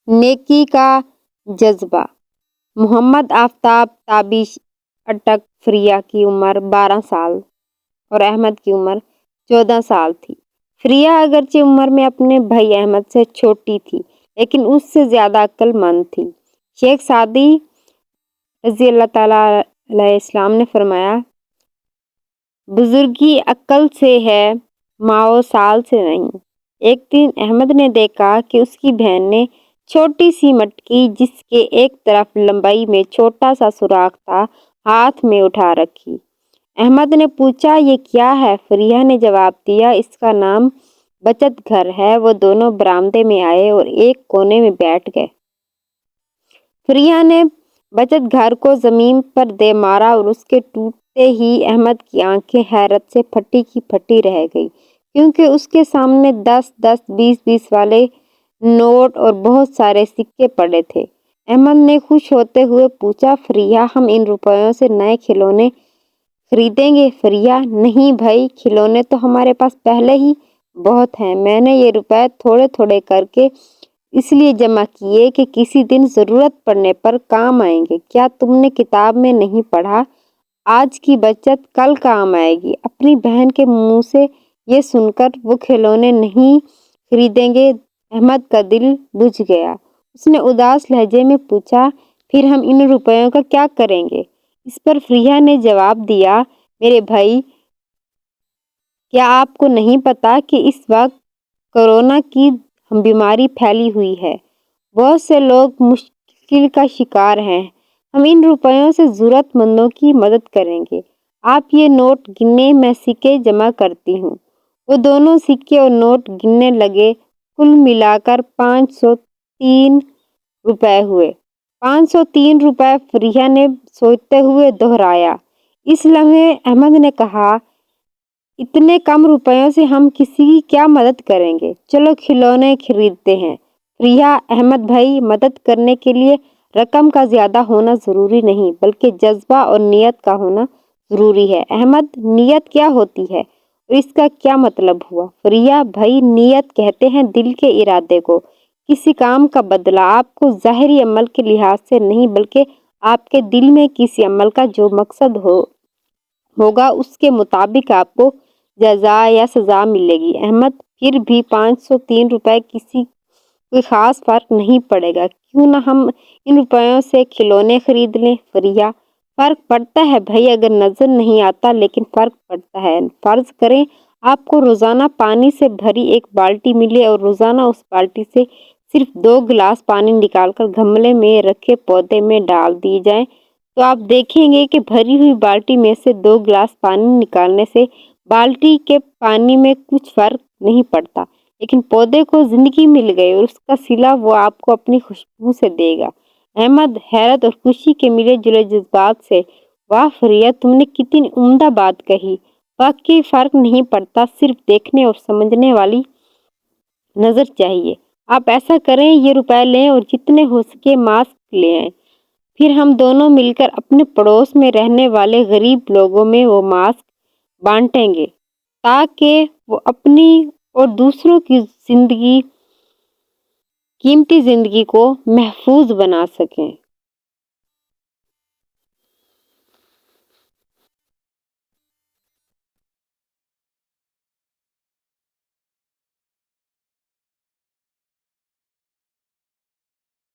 نیکی کا جذبہ۔ محمد آفتاب تابش اٹک فریہ کی عمر 12 سال اور احمد کی عمر 14 سال تھی۔ فریہ اگرچہ عمر میں اپنے بھائی احمد سے چھوٹی تھی لیکن اس سے زیادہ عقل مند تھی۔ شیخ سعدی رضی اللہ تعالیٰ علیہ السلام نے فرمایا، بزرگی عقل سے ہے ماؤ سال سے نہیں۔ ایک دن احمد نے دیکھا کہ اس کی بہن نے چھوٹی سی مٹکی جس کے ایک طرف لمبائی میں چھوٹا سا سوراخ تھا ہاتھ میں اٹھا رکھی۔ احمد نے پوچھا، یہ کیا ہے؟ فریہ نے جواب دیا، اس کا نام بچت گھر ہے۔ وہ دونوں برآمدے میں آئے اور ایک کونے میں بیٹھ گئے۔ فریہ نے بچت گھر کو زمین پر دے مارا اور اس کے ٹوٹتے ہی احمد کی آنکھیں حیرت سے پھٹی کی پھٹی رہ گئی، کیونکہ اس کے سامنے 10 10 20 20 والے نوٹ اور بہت سارے سکے پڑے تھے۔ احمد نے خوش ہوتے ہوئے پوچھا، فریہ ہم ان روپیوں سے نئے کھلونے خریدیں گے؟ فریہ، نہیں بھائی، کھلونے تو ہمارے پاس پہلے ہی بہت ہیں۔ میں نے یہ روپے تھوڑے تھوڑے کر کے اس لیے جمع کیے کہ کسی دن ضرورت پڑنے پر کام آئیں گے۔ کیا تم نے کتاب میں نہیں پڑھا، آج کی بچت کل کام آئے گی؟ اپنی بہن کے منہ سے یہ سن کر وہ کھلونے نہیں خریدیں گے، احمد کا دل بجھ گیا۔ اس نے اداس لہجے میں پوچھا، پھر ہم ان روپیوں کا کیا کریں گے؟ اس پر فریہ نے جواب دیا، میرے بھائی، کیا آپ کو نہیں پتا کہ اس وقت کورونا کی بیماری پھیلی ہوئی ہے؟ بہت سے لوگ مشکل کا شکار ہیں۔ ہم ان روپیوں سے ضرورت مندوں کی مدد کریں گے۔ آپ یہ نوٹ گنیں، میں سکے جمع کرتی ہوں۔ وہ دونوں سکے اور نوٹ گننے لگے، کل ملا کر 503 روپے ہوئے۔ 503 روپے، فریہ نے سوچتے ہوئے دہرایا۔ اس لمحے احمد نے کہا، اتنے کم روپیوں سے ہم کسی کی کیا مدد کریں گے؟ چلو کھلونے خریدتے ہیں۔ فریہ، احمد بھائی، مدد کرنے کے لیے رقم کا زیادہ ہونا ضروری نہیں بلکہ جذبہ اور نیت کا ہونا ضروری ہے۔ احمد، نیت کیا ہوتی ہے اور اس کا کیا مطلب ہوا؟ فریہ، بھائی، نیت کہتے ہیں دل کے ارادے کو، کسی کام کا بدلہ۔ آپ کو ظاہری عمل کے لحاظ سے نہیں بلکہ آپ کے دل میں کسی عمل کا جو مقصد ہوگا اس کے مطابق آپ کو جزا یا سزا ملے گی۔ احمد، پھر بھی 503 روپے کسی کوئی خاص فرق نہیں پڑے گا، کیوں نہ ہم ان روپیوں سے کھلونے خرید لیں؟ فریہ، فرق پڑتا ہے بھائی، اگر نظر نہیں آتا لیکن فرق پڑتا ہے۔ فرض کریں آپ کو روزانہ پانی سے بھری ایک بالٹی ملے اور روزانہ اس بالٹی سے صرف 2 گلاس پانی نکال کر گملے میں رکھے پودے میں ڈال دی جائیں تو آپ دیکھیں گے کہ بھری ہوئی بالٹی میں سے 2 گلاس پانی نکالنے سے بالٹی کے پانی میں کچھ فرق نہیں پڑتا، لیکن پودے کو زندگی مل گئی اور اس کا صلہ وہ آپ کو اپنی خوشبو سے دے گا۔ احمد، حیرت اور خوشی کے ملے جلے جذبات سے، واہ فریہ، تم نے کتنی عمدہ بات کہی، واقعی فرق نہیں پڑتا، صرف دیکھنے اور سمجھنے والی نظر چاہیے۔ آپ ایسا کریں، یہ روپے لیں اور جتنے ہو سکے ماسک لے آئیں، پھر ہم دونوں مل کر اپنے پڑوس میں رہنے والے غریب لوگوں میں وہ ماسک بانٹیں گے تاکہ وہ اپنی اور دوسروں کی قیمتی زندگی کو محفوظ بنا سکیں۔